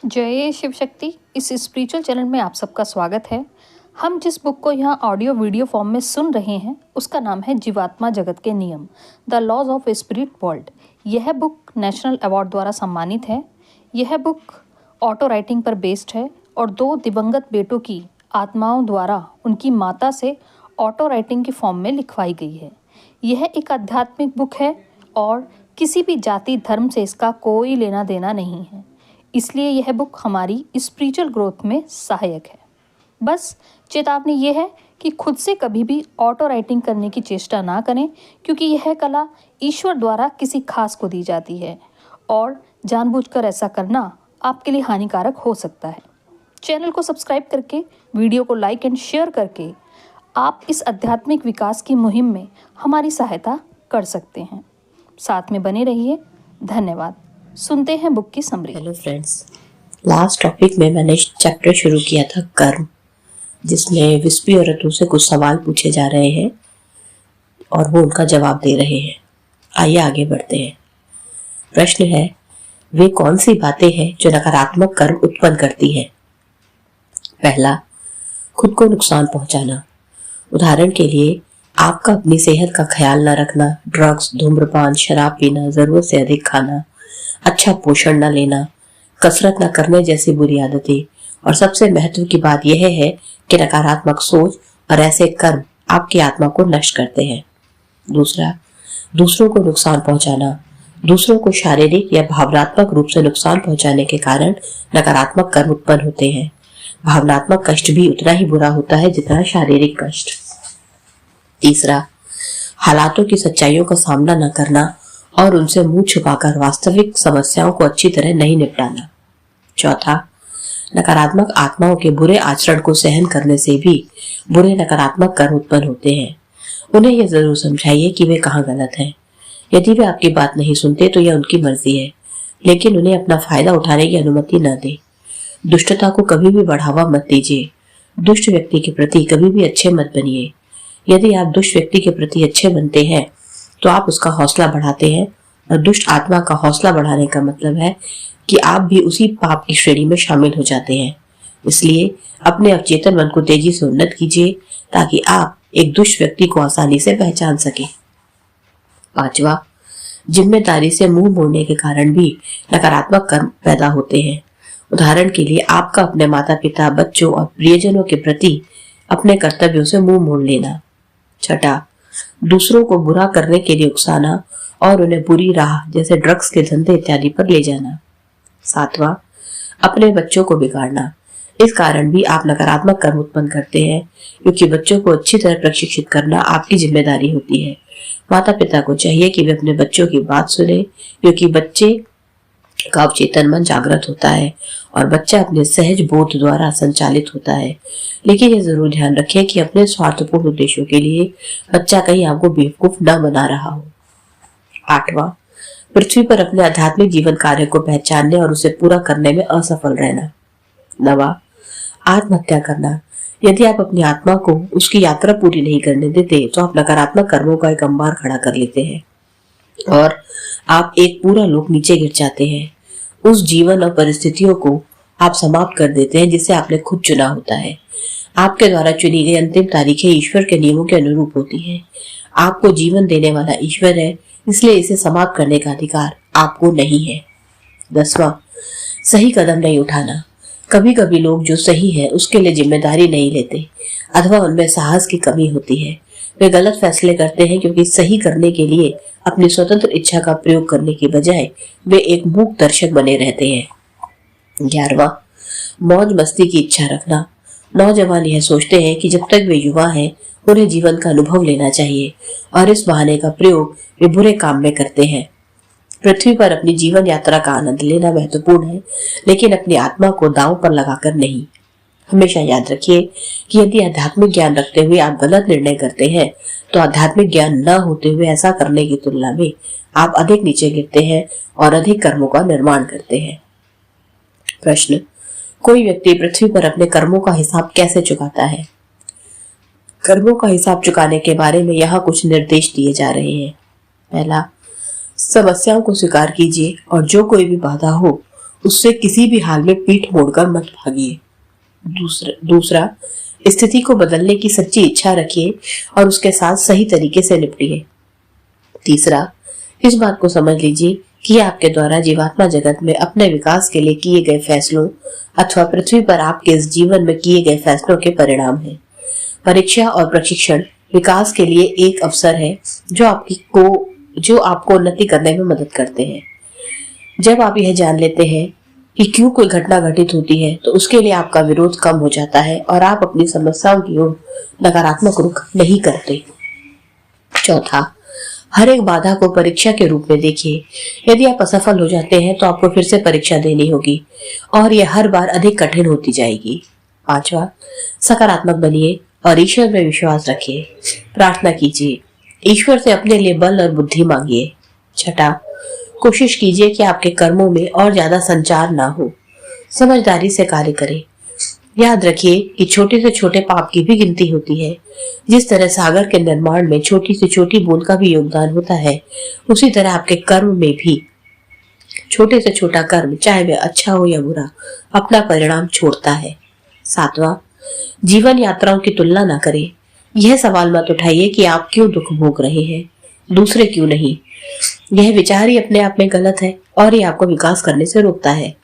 जय शिव शक्ति। इस spiritual channel में आप सबका स्वागत है। हम जिस बुक को यहाँ ऑडियो वीडियो फॉर्म में सुन रहे हैं उसका नाम है जीवात्मा जगत के नियम, the laws of spirit world. यह बुक नेशनल अवार्ड द्वारा सम्मानित है। यह बुक ऑटो राइटिंग पर बेस्ड है और 2 दिवंगत बेटों की आत्माओं द्वारा उनकी माता से ऑटो राइटिंग की फॉर्म में लिखवाई गई है। यह एक आध्यात्मिक बुक है और किसी भी जाति धर्म से इसका कोई लेना देना नहीं है, इसलिए यह बुक हमारी स्पिरिचुअल ग्रोथ में सहायक है। बस चेतावनी ये है कि खुद से कभी भी ऑटो राइटिंग करने की चेष्टा ना करें, क्योंकि यह कला ईश्वर द्वारा किसी खास को दी जाती है और जानबूझकर ऐसा करना आपके लिए हानिकारक हो सकता है। चैनल को सब्सक्राइब करके, वीडियो को लाइक एंड शेयर करके आप इस आध्यात्मिक विकास की मुहिम में हमारी सहायता कर सकते हैं। साथ में बने रहिए। धन्यवाद। सुनते हैं बुक की summary. Hello friends, last topic में मैंने चैप्टर शुरू किया था कर्म, जिसमें विस्पी औरतों से कुछ सवाल पूछे जा रहे हैं और वो उनका जवाब दे रहे हैं। आइए आगे बढ़ते हैं। प्रश्न है, वे कौन सी बातें हैं जो नकारात्मक कर्म उत्पन्न करती है? पहला, खुद को नुकसान पहुंचाना। उदाहरण के लिए, आपका अपनी सेहत का ख्याल न रखना, ड्रग्स, धूम्रपान, शराब पीना, जरूरत से अधिक खाना, अच्छा पोषण न लेना, कसरत न करने जैसी बुरी आदतें। और सबसे महत्व की बात यह है कि नकारात्मक सोच और ऐसे कर्म आपकी आत्मा को नष्ट करते हैं। दूसरा, दूसरों को नुकसान पहुंचाना। दूसरों को शारीरिक या भावनात्मक रूप से नुकसान पहुंचाने के कारण नकारात्मक कर्म उत्पन्न होते हैं। भावनात्मक कष्ट भी उतना ही बुरा होता है जितना शारीरिक कष्ट। तीसरा, हालातों की सच्चाइयों का सामना न करना और उनसे मुंह छुपाकर वास्तविक समस्याओं को अच्छी तरह नहीं निपटाना। चौथा, नकारात्मक आत्माओं के बुरे आचरण को सहन करने से भी बुरे नकारात्मक कर्म उत्पन्न होते हैं। उन्हें यह जरूर समझाइए कि वे कहाँ गलत हैं। यदि वे आपकी बात नहीं सुनते तो यह उनकी मर्जी है, लेकिन उन्हें अपना फायदा उठाने की अनुमति न दें। दुष्टता को कभी भी बढ़ावा मत दीजिए। दुष्ट व्यक्ति के प्रति कभी भी अच्छे मत बनिए। यदि आप दुष्ट व्यक्ति के प्रति अच्छे बनते हैं तो आप उसका हौसला बढ़ाते हैं, और दुष्ट आत्मा का हौसला बढ़ाने का मतलब है कि आप भी उसी पाप की श्रेणी में शामिल हो जाते हैं। इसलिए अपने अवचेतन मन को तेजी से उन्नत कीजिए ताकि आप एक दुष्ट व्यक्ति को आसानी से पहचान सके। पांचवा, जिम्मेदारी से मुंह मोड़ने के कारण भी नकारात्मक कर्म पैदा होते हैं। उदाहरण के लिए, आपका अपने माता पिता, बच्चों और प्रियजनों के प्रति अपने कर्तव्यों से मुंह मोड़ लेना। छठा, दूसरों को बुरा करने के लिए उकसाना और उन्हें बुरी राह जैसे ड्रग्स के धंधे इत्यादि पर ले जाना। सातवां, अपने बच्चों को बिगाड़ना। इस कारण भी आप नकारात्मक कर्म उत्पन्न करते हैं, क्योंकि बच्चों को अच्छी तरह प्रशिक्षित करना आपकी जिम्मेदारी होती है। माता पिता को चाहिए कि वे अपने बच्चों की बात सुने, क्योंकि बच्चे का अवचेतन मन जागृत होता है और बच्चा अपने सहज बोध द्वारा संचालित होता है। लेकिन यह जरूर ध्यान रखें कि अपने स्वार्थपूर्ण उद्देश्यों के लिए बच्चा कहीं आपको बेवकूफ न बना रहा हो। आठवां, पृथ्वी पर अपने आध्यात्मिक जीवन कार्य को पहचानने और उसे पूरा करने में असफल रहना। नवा, आत्महत्या करना। यदि आप अपनी आत्मा को उसकी यात्रा पूरी नहीं करने देते तो आप नकारात्मक कर्मों का एक अंबार खड़ा कर लेते हैं और आप एक पूरा लोक नीचे गिर जाते हैं। उस जीवन और परिस्थितियों को आप समाप्त कर देते हैं जिसे आपने खुद चुना होता है। आपके द्वारा चुनी गई अंतिम तारीखें ईश्वर के नियमों के अनुरूप होती हैं। आपको जीवन देने वाला ईश्वर है, इसलिए इसे समाप्त करने का अधिकार आपको नहीं है। 10वां, सही कदम नहीं उठाना। कभी कभी लोग जो सही है उसके लिए जिम्मेदारी नहीं लेते अथवा उनमें साहस की कमी होती है। वे गलत फैसले करते हैं क्योंकि सही करने के लिए अपनी स्वतंत्र इच्छा का प्रयोग करने की बजाय वे एक मूक दर्शक बने रहते हैं। 11वां, मौज मस्ती की इच्छा रखना। नौजवान यह सोचते हैं कि जब तक वे युवा हैं उन्हें जीवन का अनुभव लेना चाहिए और इस बहाने का प्रयोग वे बुरे काम में करते हैं। पृथ्वी पर अपनी जीवन यात्रा का आनंद लेना महत्वपूर्ण है, लेकिन अपनी आत्मा को दांव पर लगाकर नहीं। हमेशा याद रखिए कि यदि आध्यात्मिक ज्ञान रखते हुए आप गलत निर्णय करते हैं तो आध्यात्मिक ज्ञान न होते हुए ऐसा करने की तुलना में आप अधिक नीचे गिरते हैं और अधिक कर्मों का निर्माण करते हैं। प्रश्न, कोई व्यक्ति पृथ्वी पर अपने कर्मों का हिसाब कैसे चुकाता है? कर्मों का हिसाब चुकाने के बारे में यहाँ कुछ निर्देश दिए जा रहे हैं। पहला, समस्याओं को स्वीकार कीजिए और जो कोई भी बाधा हो उससे किसी भी हाल में पीठ मोड़कर मत भागिए। दूसरा, स्थिति को बदलने की सच्ची इच्छा रखिए और उसके साथ सही तरीके से निपटिए। तीसरा, इस बात को समझ लीजिए कि आपके द्वारा जीवात्मा जगत में अपने विकास के लिए किए गए फैसलों अथवा पृथ्वी पर आपके इस जीवन में किए गए फैसलों के परिणाम है। परीक्षा और प्रशिक्षण विकास के लिए एक अवसर है जो आपको उन्नति करने में मदद करते हैं। जब आप यह जान लेते हैं कि क्यों कोई घटना घटित होती है तो उसके लिए आपका विरोध कम हो जाता है और आप अपनी समस्याओं की ओर नकारात्मक रुख नहीं करते। चौथा, हर एक बाधा को परीक्षा के रूप में देखिए। यदि आप असफल हो जाते हैं तो आपको फिर से परीक्षा देनी होगी और यह हर बार अधिक कठिन होती जाएगी। पांचवा, सकारात्मक बनिए और ईश्वर में विश्वास रखिए। प्रार्थना कीजिए, ईश्वर से अपने लिए बल और बुद्धि मांगिए। छठा, कोशिश कीजिए कि आपके कर्मों में और ज्यादा संचार ना हो। समझदारी से कार्य करें। याद रखिए कि छोटे से छोटे पाप की भी गिनती होती है। जिस तरह सागर के निर्माण में छोटी से छोटी बूंद का भी योगदान होता है, उसी तरह आपके कर्म में भी छोटे से छोटा कर्म, चाहे वह अच्छा हो या बुरा, अपना परिणाम छोड़ता है। सातवां, जीवन यात्राओं की तुलना ना करें। यह सवाल मत उठाइए कि आप क्यों दुख भोग रहे हैं, दूसरे क्यों नहीं। यह विचार ही अपने आप में गलत है और ये आपको विकास करने से रोकता है।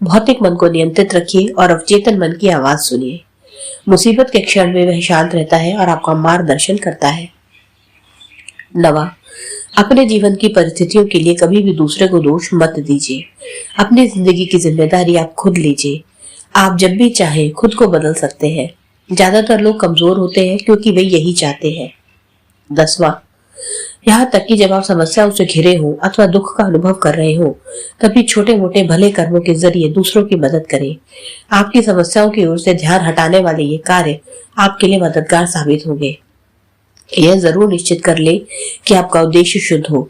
भौतिक मन को नियंत्रित रखिए और अवचेतन मन की आवाज सुनिए। मुसीबत के क्षण में वह शांत रहता है और आपका मार्गदर्शन करता है। नवा, अपने जीवन की परिस्थितियों के लिए कभी भी दूसरे को दोष मत दीजिए। अपनी जिंदगी की जिम्मेदारी आप खुद लीजिए। आप जब भी चाहे खुद को बदल सकते हैं। ज्यादातर लोग कमजोर होते हैं क्योंकि वे यही चाहते हैं। 10वां, यहाँ तक कि जब आप समस्याओं से घिरे हो अथवा दुख का अनुभव कर रहे हो, तभी छोटे मोटे भले कर्मों के जरिए दूसरों की मदद करें। आपकी समस्याओं की ओर से ध्यान हटाने वाले ये कार्य आपके लिए मददगार साबित होंगे। यह जरूर निश्चित कर ले कि आपका उद्देश्य शुद्ध हो।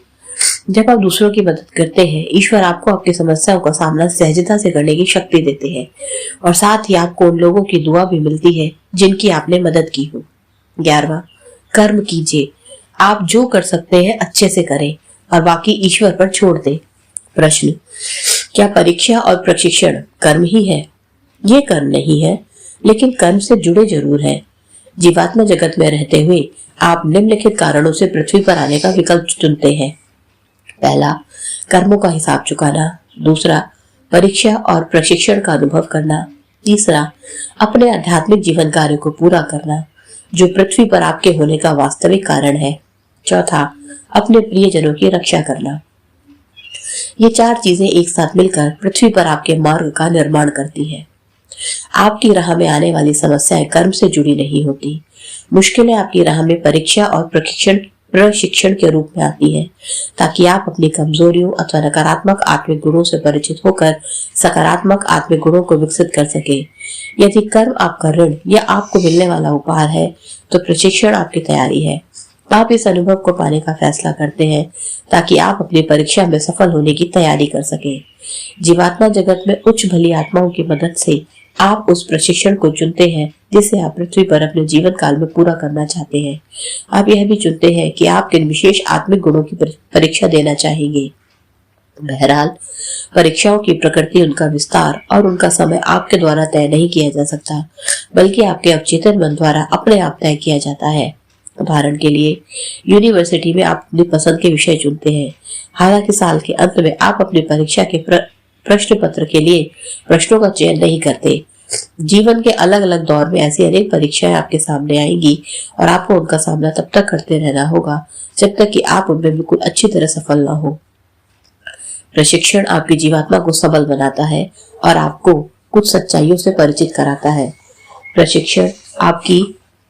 जब आप दूसरों की मदद करते हैं, ईश्वर आपको आपकी समस्याओं का सामना सहजता से करने की शक्ति देते हैं और साथ ही आपको उन लोगों की दुआ भी मिलती है जिनकी आपने मदद की हो। 11वां, कर्म कीजिए। आप जो कर सकते हैं अच्छे से करें और बाकी ईश्वर पर छोड़ दें। प्रश्न, क्या परीक्षा और प्रशिक्षण कर्म ही है? ये कर्म नहीं है, लेकिन कर्म से जुड़े जरूर है। जीवात्मा जगत में रहते हुए आप निम्नलिखित कारणों से पृथ्वी पर आने का विकल्प चुनते हैं। पहला, कर्मों का हिसाब चुकाना। दूसरा, परीक्षा और प्रशिक्षण का अनुभव करना। तीसरा, अपने आध्यात्मिक जीवन कार्य को पूरा करना जो पृथ्वी पर आपके होने का वास्तविक कारण है। चौथा, अपने प्रियजनों की रक्षा करना। ये 4 चीजें एक साथ मिलकर पृथ्वी पर आपके मार्ग का निर्माण करती हैं। आपकी राह में आने वाली समस्याएं कर्म से जुड़ी नहीं होती। मुश्किलें आपकी राह में परीक्षा और प्रशिक्षण के रूप में आती है ताकि आप अपनी कमजोरियों अथवा नकारात्मक आत्मिक गुणों से परिचित होकर सकारात्मक आत्मिक गुणों को विकसित कर सके। यदि कर्म आपका ऋण या आपको मिलने वाला उपहार है तो प्रशिक्षण आपकी तैयारी है। आप इस अनुभव को पाने का फैसला करते हैं ताकि आप अपनी परीक्षा में सफल होने की तैयारी कर सके। जीवात्मा जगत में उच्च भली आत्माओं की मदद से आप उस प्रशिक्षण को चुनते हैं जिसे आप पृथ्वी पर अपने जीवन काल में पूरा करना चाहते हैं। आप यह भी चुनते हैं कि आप किन विशेष आत्मिक गुणों की परीक्षा देना चाहेंगे। बहरहाल, परीक्षाओं की प्रकृति, उनका विस्तार और उनका समय आपके द्वारा तय नहीं किया जा सकता, बल्कि आपके अवचेतन मन द्वारा अपने आप तय किया जाता है। उदाहरण के लिए, यूनिवर्सिटी में आप अपनी पसंद के विषय चुनते हैं। हालांकि साल के अंत में आप अपनी परीक्षा के प्रश्न पत्र के लिए प्रश्नों का चयन नहीं करते। जीवन के अलग अलग दौर में ऐसी अनेक परीक्षाएं आपके सामने आएंगी और आपको उनका सामना तब तक करते रहना होगा जब तक कि आप उनमें बिल्कुल अच्छी तरह सफल ना हो। प्रशिक्षण आपकी जीवात्मा को सबल बनाता है और आपको कुछ सच्चाइयों से परिचित कराता है। प्रशिक्षण आपकी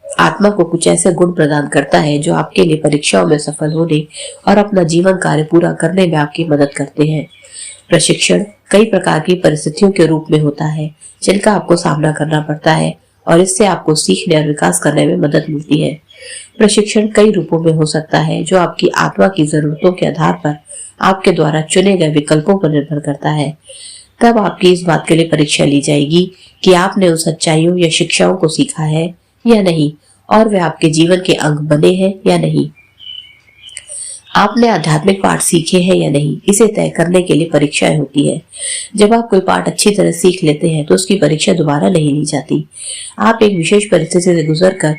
आत्मा को कुछ ऐसे गुण प्रदान करता है जो आपके लिए परीक्षाओं में सफल होने और अपना जीवन कार्य पूरा करने में आपकी मदद करते हैं। प्रशिक्षण कई प्रकार की परिस्थितियों के रूप में होता है जिनका आपको सामना करना पड़ता है और इससे आपको सीखने और विकास करने में मदद मिलती है। प्रशिक्षण कई रूपों में हो सकता है जो आपकी आत्मा की जरूरतों के आधार पर आपके द्वारा चुने गए विकल्पों पर निर्भर करता है। तब आपकी इस बात के लिए परीक्षा ली जाएगी कि आपने उन सच्चाइयों या शिक्षाओं को सीखा है या नहीं और वे आपके जीवन के अंग बने हैं या नहीं। आपने आध्यात्मिक पाठ सीखे हैं या नहीं, इसे तय करने के लिए परीक्षाएं होती है। जब आप कोई पाठ अच्छी तरह सीख लेते हैं तो उसकी परीक्षा दोबारा नहीं ली जाती। आप एक विशेष परिस्थिति से गुजरकर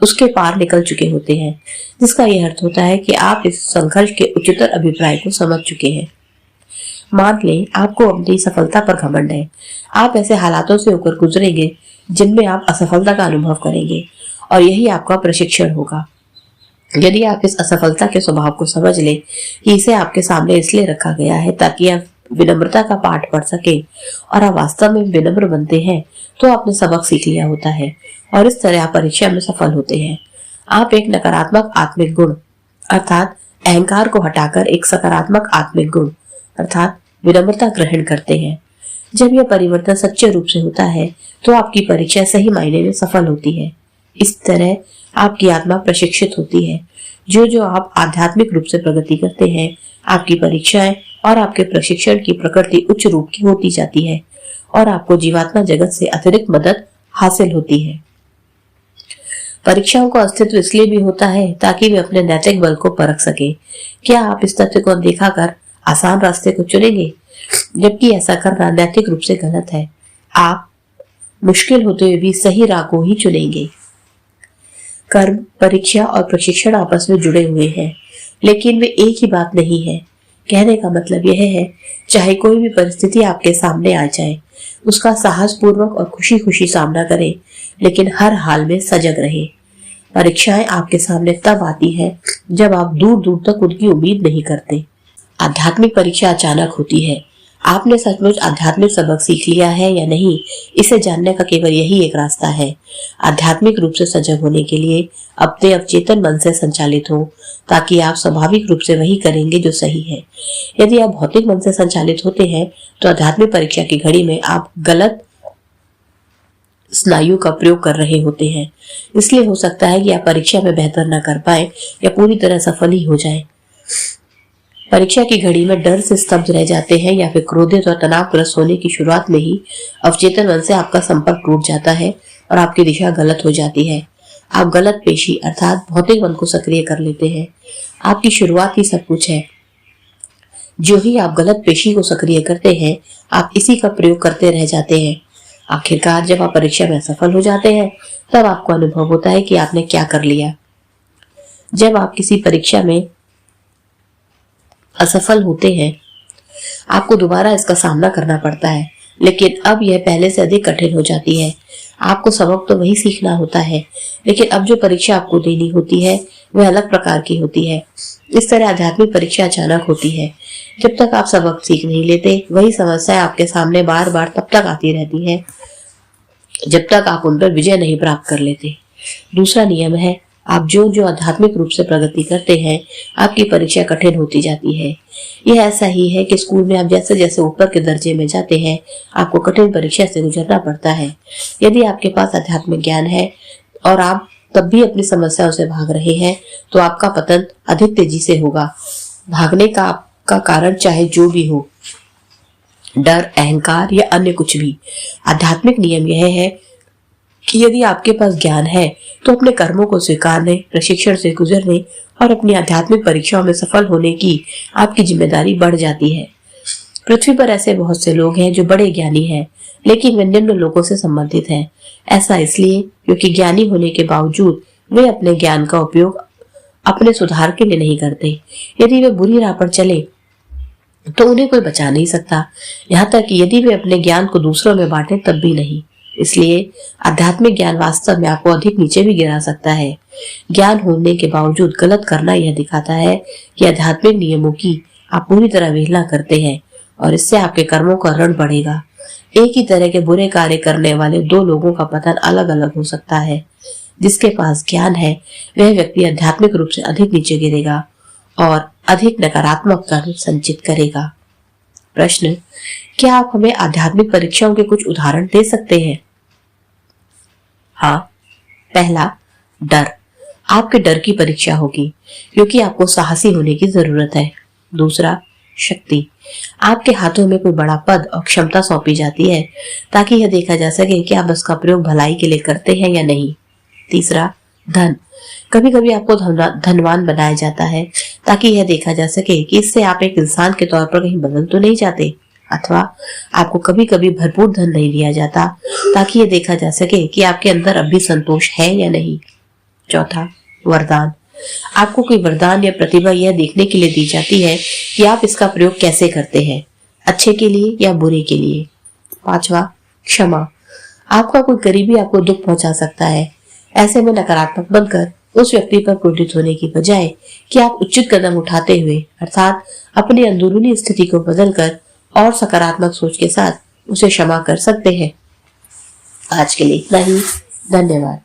उसके पार निकल चुके होते हैं, जिसका यह अर्थ होता है कि आप इस संघर्ष के उच्चतर अभिप्राय को समझ चुके हैं। मान लें आपको अपनी सफलता पर घमंड है। आप ऐसे हालातों से होकर गुजरेंगे जिनमें आप असफलता का अनुभव करेंगे और यही आपका प्रशिक्षण होगा। यदि आप इस असफलता के स्वभाव को समझ लें कि इसे आपके सामने इसलिए रखा गया है ताकि आप विनम्रता का पाठ पढ़ सके और आप वास्तव में विनम्र बनते हैं, तो आपने सबक सीख लिया होता है और इस तरह आप परीक्षा में सफल होते हैं। आप एक नकारात्मक आत्मिक गुण अर्थात अहंकार को हटाकर एक सकारात्मक आत्मिक गुण अर्थात विनम्रता ग्रहण करते हैं। जब यह परिवर्तन सच्चे रूप से होता है तो आपकी परीक्षा सही मायने में सफल होती है। इस तरह आपकी आत्मा प्रशिक्षित होती है। जो आप आध्यात्मिक रूप से प्रगति करते हैं, आपकी परीक्षाएं और आपके प्रशिक्षण की प्रकृति उच्च रूप की होती जाती है और आपको जीवात्मा जगत से अतिरिक्त मदद हासिल होती है। परीक्षाओं का अस्तित्व इसलिए भी होता है ताकि वे अपने नैतिक बल को परख सके। क्या आप इस तथ्य को अनदेखा कर आसान रास्ते को चुनेंगे, जबकि ऐसा करना नैतिक रूप से गलत है? आप मुश्किल होते हुए भी सही राह को ही चुनेंगे। कर्म, परीक्षा और प्रशिक्षण आपस में जुड़े हुए हैं, लेकिन वे एक ही बात नहीं है। कहने का मतलब यह है, चाहे कोई भी परिस्थिति आपके सामने आ जाए, उसका साहस पूर्वक और खुशी खुशी सामना करें, लेकिन हर हाल में सजग रहें। परीक्षाएं आपके सामने तब आती है जब आप दूर दूर तक उनकी उम्मीद नहीं करते। आध्यात्मिक परीक्षा अचानक होती है। आपने सचमुच आध्यात्मिक सबक सीख लिया है या नहीं, इसे जानने का केवल यही एक रास्ता है। आध्यात्मिक रूप से सजग होने के लिए अपने अवचेतन मन से संचालित हो, ताकि आप स्वाभाविक रूप से वही करेंगे जो सही है। यदि आप भौतिक मन से संचालित होते हैं तो आध्यात्मिक परीक्षा की घड़ी में आप गलत स्नायु का प्रयोग कर रहे होते हैं। इसलिए हो सकता है कि आप परीक्षा में बेहतर न कर पाए या पूरी तरह सफल ही हो जाए। परीक्षा की घड़ी में डर से स्तब्ध रह जाते हैं या फिर क्रोधित और तनावग्रस्त होने की शुरुआत में ही अवचेतन मन से आपका संपर्क टूट जाता है और आपकी दिशा गलत हो जाती है। आप गलत पेशी अर्थात भौतिक मन को सक्रिय कर लेते हैं। आपकी शुरुआत ही सब कुछ है। जो ही आप गलत पेशी को सक्रिय करते हैं, आप इसी का प्रयोग करते रह जाते हैं। आखिरकार जब आप परीक्षा में सफल हो जाते हैं, तब आपको अनुभव होता है कि आपने क्या कर लिया। जब आप किसी परीक्षा में असफल होते हैं, आपको दोबारा इसका सामना करना पड़ता है, लेकिन अब यह पहले से अधिक कठिन हो जाती है। आपको सबक तो वही सीखना होता है, लेकिन अब जो परीक्षा आपको देनी होती है वह अलग प्रकार की होती है। इस तरह आध्यात्मिक परीक्षा अचानक होती है। जब तक आप सबक सीख नहीं लेते, वही समस्या आपके सामने बार बार तब तक आती रहती है जब तक आप उन पर विजय नहीं प्राप्त कर लेते। दूसरा नियम है, आप जो आध्यात्मिक रूप से प्रगति करते हैं, आपकी परीक्षा कठिन होती जाती है। यह ऐसा ही है कि स्कूल में आप जैसे जैसे ऊपर के दर्जे में जाते हैं, आपको कठिन परीक्षा से गुजरना पड़ता है। यदि आपके पास आध्यात्मिक ज्ञान है और आप तब भी अपनी समस्याओं से भाग रहे हैं, तो आपका पतन अधिक तेजी से होगा। भागने का आपका कारण चाहे जो भी हो, डर, अहंकार या अन्य कुछ भी। आध्यात्मिक नियम यह है कि यदि आपके पास ज्ञान है तो अपने कर्मों को स्वीकारने, प्रशिक्षण से गुजरने और अपनी आध्यात्मिक परीक्षाओं में सफल होने की आपकी जिम्मेदारी बढ़ जाती है। पृथ्वी पर ऐसे बहुत से लोग हैं जो बड़े ज्ञानी हैं, लेकिन वे निम्न लोगों से संबंधित हैं। ऐसा इसलिए क्योंकि ज्ञानी होने के बावजूद वे अपने ज्ञान का उपयोग अपने सुधार के लिए नहीं करते। यदि वे बुरी राह पर चले तो उन्हें कोई बचा नहीं सकता, यहाँ तक कि यदि वे अपने ज्ञान को दूसरों में बांटे तब भी नहीं। इसलिए आध्यात्मिक ज्ञान वास्तव में आपको अधिक नीचे भी गिरा सकता है। ज्ञान होने के बावजूद गलत करना यह दिखाता है कि आध्यात्मिक नियमों की आप पूरी तरह अवहेलना करते हैं और इससे आपके कर्मों का ऋण बढ़ेगा। एक ही तरह के बुरे कार्य करने वाले दो लोगों का पतन अलग अलग हो सकता है। जिसके पास ज्ञान है वह व्यक्ति आध्यात्मिक रूप से अधिक नीचे गिरेगा और अधिक नकारात्मक कर्म संचित करेगा। प्रश्न, क्या आप हमें आध्यात्मिक परीक्षाओं के कुछ उदाहरण दे सकते हैं? हाँ। पहला, डर। आपके डर की परीक्षा होगी क्योंकि आपको साहसी होने की जरूरत है। दूसरा, शक्ति। आपके हाथों में कोई बड़ा पद और क्षमता सौंपी जाती है ताकि यह देखा जा सके कि आप इसका प्रयोग भलाई के लिए करते हैं या नहीं। तीसरा, धन। कभी कभी आपको धनवान बनाया जाता है ताकि यह देखा जा सके कि इससे आप एक इंसान के तौर पर कहीं बदल तो नहीं जाते, अथवा आपको कभी कभी भरपूर धन नहीं दिया जाता ताकि यह देखा जा सके कि आपके अंदर अब भी संतोष है या नहीं। चौथा, वरदान। आपको कोई वरदान या प्रतिभा यह देखने के लिए दी जाती है कि आप इसका प्रयोग कैसे करते हैं, अच्छे के लिए या बुरे के लिए। पांचवा, क्षमा। आपका कोई करीबी आपको दुख पहुंचा सकता है, ऐसे में नकारात्मक बनकर उस व्यक्ति पर क्रोधित होने की बजाय कि आप उचित कदम उठाते हुए अर्थात अपनी अंदरूनी स्थिति को बदलकर और सकारात्मक सोच के साथ उसे क्षमा कर सकते हैं। आज के लिए इतना ही। धन्यवाद।